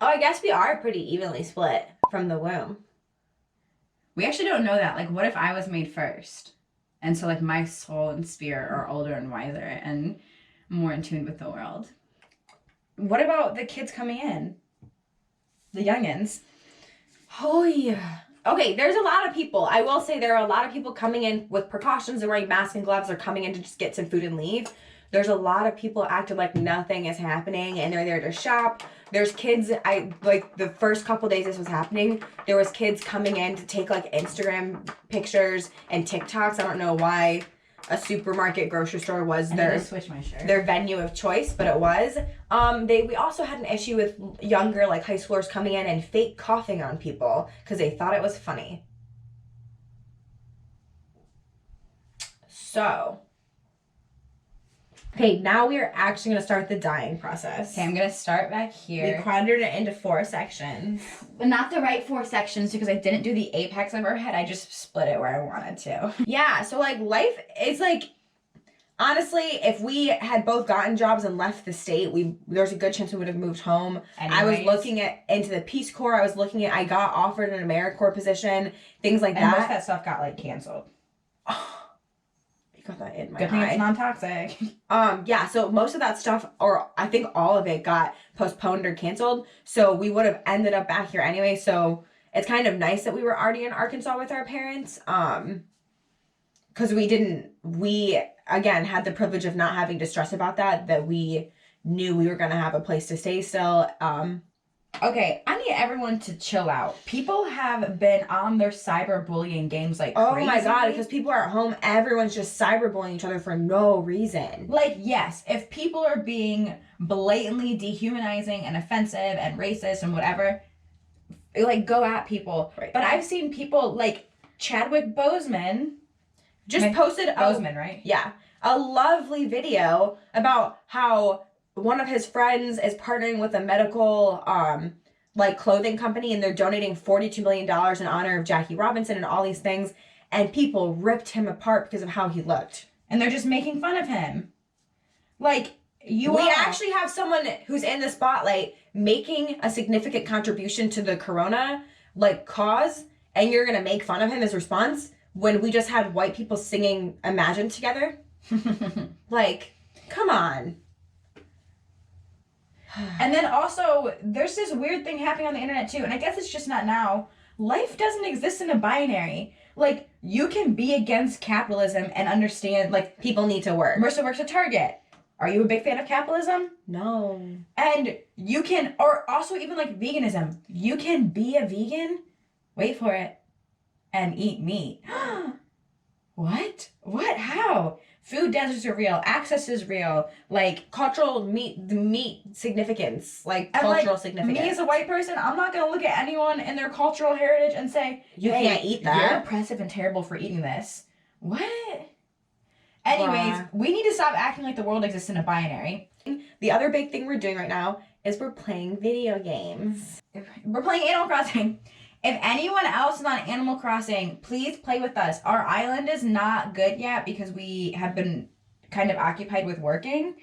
Oh, I guess we are pretty evenly split from the womb. We actually don't know that. Like, what if I was made first? And so, like, my soul and spirit are older and wiser and more in tune with the world. What about the kids coming in? The youngins. Oh, yeah. Okay, there's a lot of people. I will say there are a lot of people coming in with precautions. They're wearing masks and gloves. They're coming in to just get some food and leave. There's a lot of people acting like nothing is happening and they're there to shop. There's kids, like the first couple days this was happening, there was kids coming in to take like Instagram pictures and TikToks. I don't know why a supermarket grocery store was their venue of choice, but it was. We also had an issue with younger like high schoolers coming in and fake coughing on people because they thought it was funny. So, okay, now we are actually going to start the dyeing process. Okay, I'm going to start back here. We quadrant it into 4 sections. But not the right 4 sections because I didn't do the apex of our head. I just split it where I wanted to. Yeah, so like life is like, honestly, if we had both gotten jobs and left the state, there's a good chance we would have moved home. Anyways. I was looking into the Peace Corps. I got offered an AmeriCorps position, things like And that. most of that stuff got like canceled. You got that in my Good thing eye. it's non-toxic. Yeah, so most of that stuff, or I think all of it, got postponed or canceled. So we would have ended up back here anyway. So it's kind of nice that we were already in Arkansas with our parents. Because we again had the privilege of not having to stress about that we knew we were going to have a place to stay still. Okay, I need everyone to chill out. People have been on their cyberbullying games like crazy. Oh my God, because people are at home, everyone's just cyberbullying each other for no reason. Like, yes, if people are being blatantly dehumanizing and offensive and racist and whatever, like, go at people. Right. But I've seen people like Chadwick Boseman. Just posted Boseman, right? Yeah. A lovely video about how one of his friends is partnering with a medical like clothing company and they're donating $42 million in honor of Jackie Robinson and all these things, and people ripped him apart because of how he looked. And they're just making fun of him. Like, we actually have someone who's in the spotlight making a significant contribution to the corona like cause, and you're gonna make fun of him as response when we just had white people singing Imagine together. Like, come on. And then also, there's this weird thing happening on the internet too, and I guess it's just not now. Life doesn't exist in a binary. Like, you can be against capitalism and understand, like, People need to work. Marisa works at Target. Are you a big fan of capitalism? No. And you can, or also even like veganism, you can be a vegan, wait for it, and eat meat. What? What? How? Food deserts are real. Access is real. Like, Cultural meat significance. Like, and, cultural like, significance. me as a white person, I'm not going to look at anyone in their cultural heritage and say, You hey, can't eat that. You're oppressive and terrible for eating this. What? Anyways, Wow. we need to stop acting like the world exists in a binary. The other big thing we're doing right now is we're playing video games. We're playing Animal Crossing. If anyone else is on Animal Crossing, please play with us. Our island is not good yet because we have been kind of occupied with working.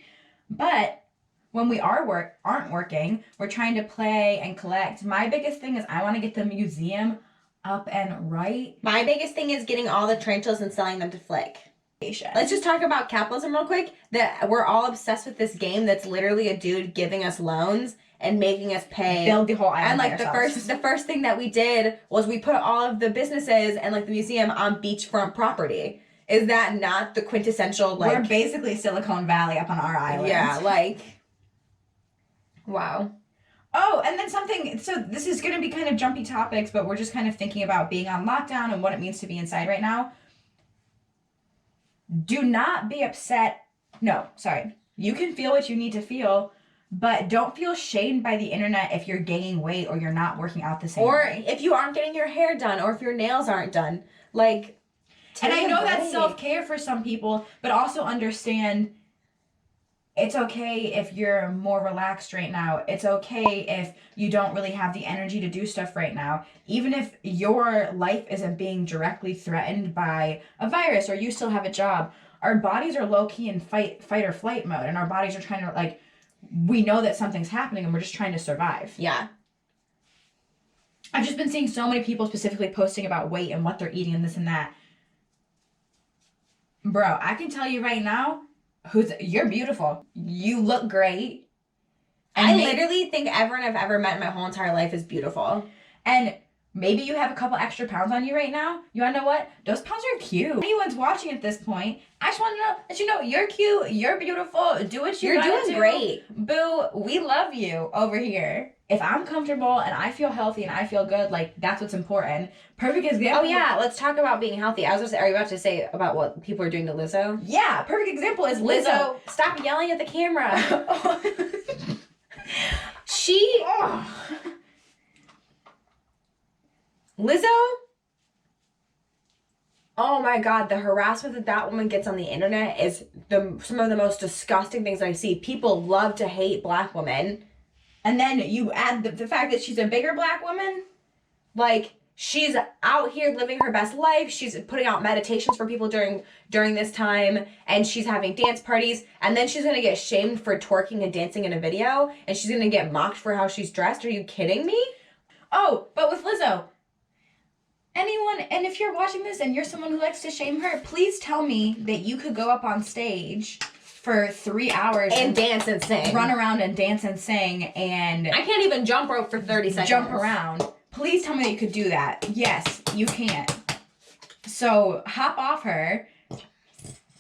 But when we aren't working, we're trying to play and collect. My biggest thing is I want to get the museum up and right. My biggest thing is getting all the tarantulas and selling them to Flick. Let's just talk about capitalism real quick. That we're all obsessed with this game that's literally a dude giving us loans and making us pay. Build the whole island. And like ourselves. the first thing that we did was we put all of the businesses and like the museum on beachfront property. Is that not the quintessential like? We're basically Silicon Valley up on our island. Yeah, like. Wow. Oh, and then something. So this is going to be kind of jumpy topics, but we're just kind of thinking about being on lockdown and what it means to be inside right now. Do not be upset. No, sorry. You can feel what you need to feel, but don't feel shamed by the internet if you're gaining weight or you're not working out the same Or way. if you aren't getting your hair done, or if your nails aren't done, like. And I take a know that's break. self-care for some people, but also understand it's okay if you're more relaxed right now. It's okay if you don't really have the energy to do stuff right now. Even if your life isn't being directly threatened by a virus or you still have a job, our bodies are low-key in fight or flight mode, and our bodies are trying to, like, we know that something's happening and we're just trying to survive. Yeah. I've just been seeing so many people specifically posting about weight and what they're eating and this and that. Bro, I can tell you right now, you're beautiful. You look great. I literally think everyone I've ever met in my whole entire life is beautiful. And maybe you have a couple extra pounds on you right now. You wanna know what? Those pounds are cute. If anyone's watching at this point, I just wanna let you know you're cute, you're beautiful, do what you gotta do. You're doing great. Boo, we love you over here. If I'm comfortable and I feel healthy and I feel good, like, that's what's important. Perfect example. Oh yeah, let's talk about being healthy. I was gonna say, are you about to say about what people are doing to Lizzo? Yeah, perfect example is Lizzo. Stop yelling at the camera. She... Lizzo? Oh my god, the harassment that woman gets on the internet is some of the most disgusting things I see. People love to hate black women. And then you add the fact that she's a bigger black woman. Like, she's out here living her best life. She's putting out meditations for people during this time. And she's having dance parties. And then she's going to get shamed for twerking and dancing in a video. And she's going to get mocked for how she's dressed. Are you kidding me? Oh, but with Lizzo, anyone, and if you're watching this and you're someone who likes to shame her, please tell me that you could go up on stage for 3 hours and dance and sing. Run around and dance and sing, and I can't even jump rope for 30 seconds. Jump around. Please tell me that you could do that. Yes, you can. So hop off her.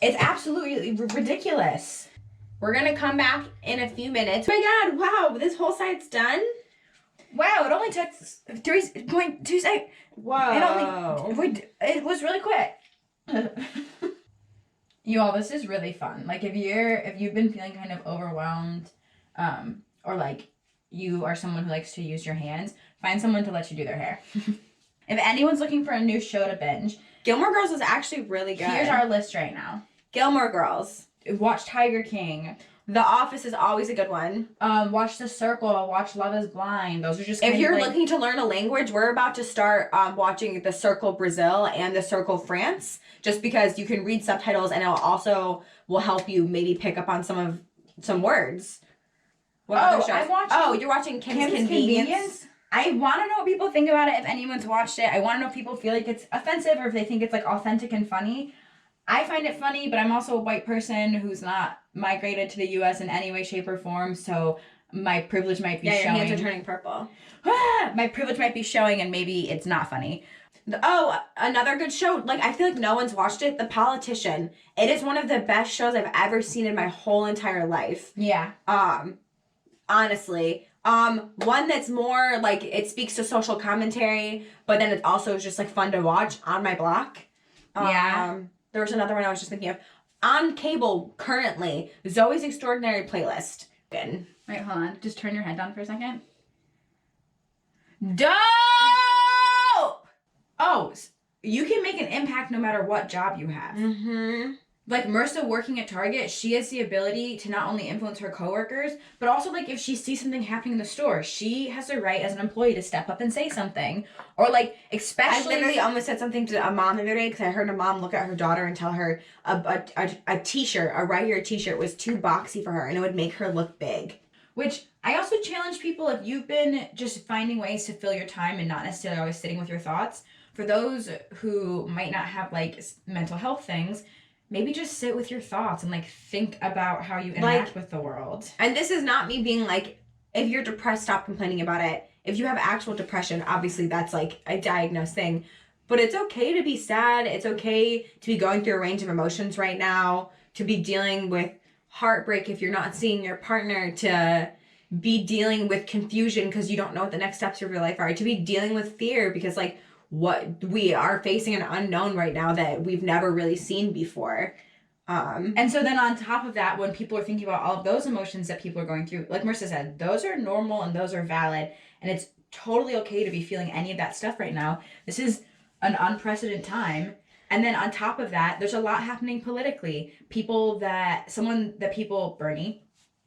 It's absolutely ridiculous. We're gonna come back in a few minutes. Oh my god, wow, this whole side's done? Wow, it only took 3.2 seconds. Whoa. It was really quick. You all, this is really fun. Like, if you've been feeling kind of overwhelmed, or like you are someone who likes to use your hands, find someone to let you do their hair. If anyone's looking for a new show to binge, Gilmore Girls is actually really good. Here's our list right now. Gilmore Girls. Watch Tiger King. The Office is always a good one. Watch The Circle. Watch Love is Blind. Those are just if you're looking to learn a language, we're about to start watching The Circle Brazil and The Circle France, just because you can read subtitles and it will help you maybe pick up on some words. What other shows? I'm watching. Oh, you're watching Kim's Convenience? I want to know what people think about it. If anyone's watched it, I want to know if people feel like it's offensive or if they think it's like authentic and funny. I find it funny, but I'm also a white person who's not migrated to the U.S. in any way, shape, or form, so my privilege might be showing. Yeah, your hands are turning purple. My privilege might be showing, and maybe it's not funny. Oh, another good show. Like, I feel like no one's watched it. The Politician. It is one of the best shows I've ever seen in my whole entire life. Yeah. Honestly. One that's more, like, it speaks to social commentary, but then it also is just, like, fun to watch. On My Block. Yeah. There was another one I was just thinking of. On cable, currently, Zoe's Extraordinary Playlist. Good. Wait, hold on. Just turn your head down for a second. Dope! Oh, you can make an impact no matter what job you have. Mm-hmm. Like, Marisa working at Target, she has the ability to not only influence her coworkers, but also, like, if she sees something happening in the store, she has the right as an employee to step up and say something. Or, like, especially... I literally almost said something to a mom the other day because I heard a mom look at her daughter and tell her a t-shirt, a regular t-shirt was too boxy for her and it would make her look big. Which, I also challenge people, if you've been just finding ways to fill your time and not necessarily always sitting with your thoughts, for those who might not have, like, mental health things... Maybe just sit with your thoughts and, like, think about how you interact with the world. And this is not me being like, if you're depressed, stop complaining about it. If you have actual depression, obviously that's, like, a diagnosed thing. But it's okay to be sad. It's okay to be going through a range of emotions right now. To be dealing with heartbreak if you're not seeing your partner. To be dealing with confusion because you don't know what the next steps of your life are. To be dealing with fear because, like, what we are facing an unknown right now that we've never really seen before. And so then on top of that, when people are thinking about all of those emotions that people are going through, like Marisa said, those are normal and those are valid. And it's totally okay to be feeling any of that stuff right now. This is an unprecedented time. And then on top of that, there's a lot happening politically. Bernie,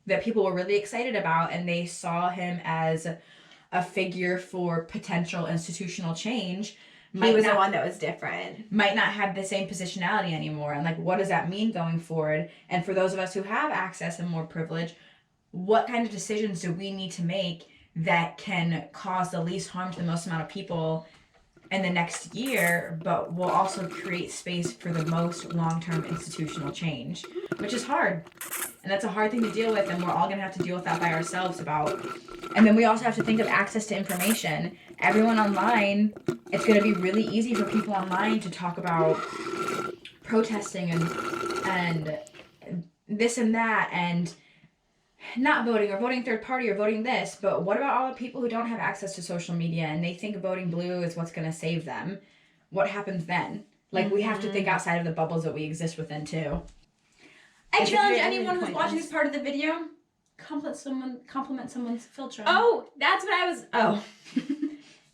that people were really excited about, and they saw him as a figure for potential institutional change. He was the one that was different. Might not have the same positionality anymore. And, like, what does that mean going forward? And for those of us who have access and more privilege, what kind of decisions do we need to make that can cause the least harm to the most amount of people in the next year, but will also create space for the most long-term institutional change, which is hard. And that's a hard thing to deal with, and we're all gonna have to deal with that by ourselves about. And then we also have to think of access to information. Everyone online, it's gonna be really easy for people online to talk about protesting and this and that, and not voting or voting third party or voting this, but what about all the people who don't have access to social media and they think voting blue is what's going to save them? What happens then? Like, we have to think outside of the bubbles that we exist within too. I challenge anyone who's watching this part of the video, compliment someone's filter. Oh, that's what I was,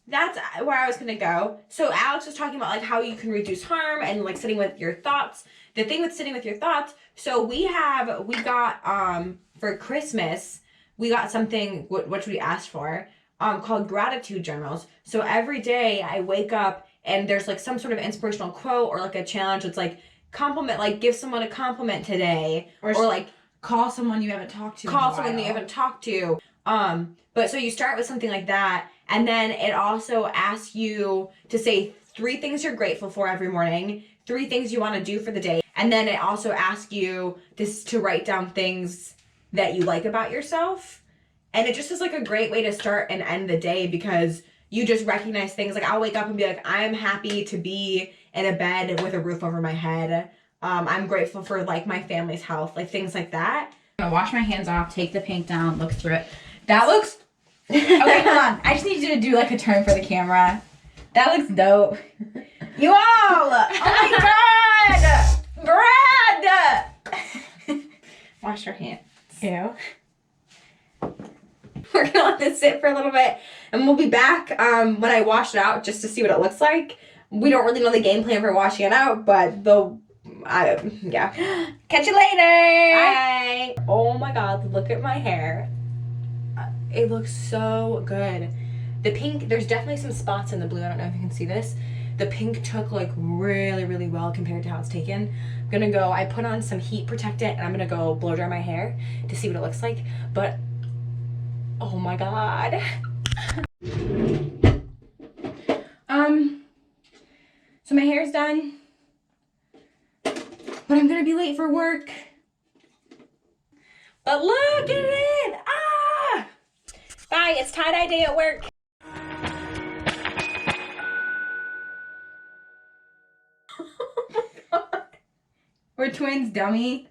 that's where I was gonna go. So Alex was talking about like how you can reduce harm and like sitting with your thoughts. The thing with sitting with your thoughts, so we got for Christmas, we got something which we asked for, called gratitude journals. So every day I wake up and there's like some sort of inspirational quote or like a challenge. It's like compliment, like give someone a compliment today, or like call someone you haven't talked to. Call someone that you haven't talked to. But so you start with something like that, and then it also asks you to say 3 things you're grateful for every morning, 3 things you want to do for the day, and then it also asks you to write down things that you like about yourself. And it just is like a great way to start and end the day, because you just recognize things. Like, I'll wake up and be like, I'm happy to be in a bed with a roof over my head. I'm grateful for like my family's health, like things like that. I'm gonna wash my hands off, take the paint down, look through it. That looks okay, hold on. I just need you to do like a turn for the camera. That looks dope. You all! Oh my god! Brad! Wash your hands. Ew. We're gonna let this sit for a little bit, and we'll be back when I wash it out just to see what it looks like. We don't really know the game plan for washing it out, but yeah. Catch you later! Bye! Oh my god, look at my hair. It looks so good. The pink, there's definitely some spots in the blue. I don't know if you can see this. The pink took like really, really well compared to how it's taken. I'm gonna go, I put on some heat protectant and I'm gonna go blow dry my hair to see what it looks like. But, oh my god. So my hair's done, but I'm gonna be late for work. But look at it! Ah! Bye, it's tie-dye day at work. We're twins, dummy.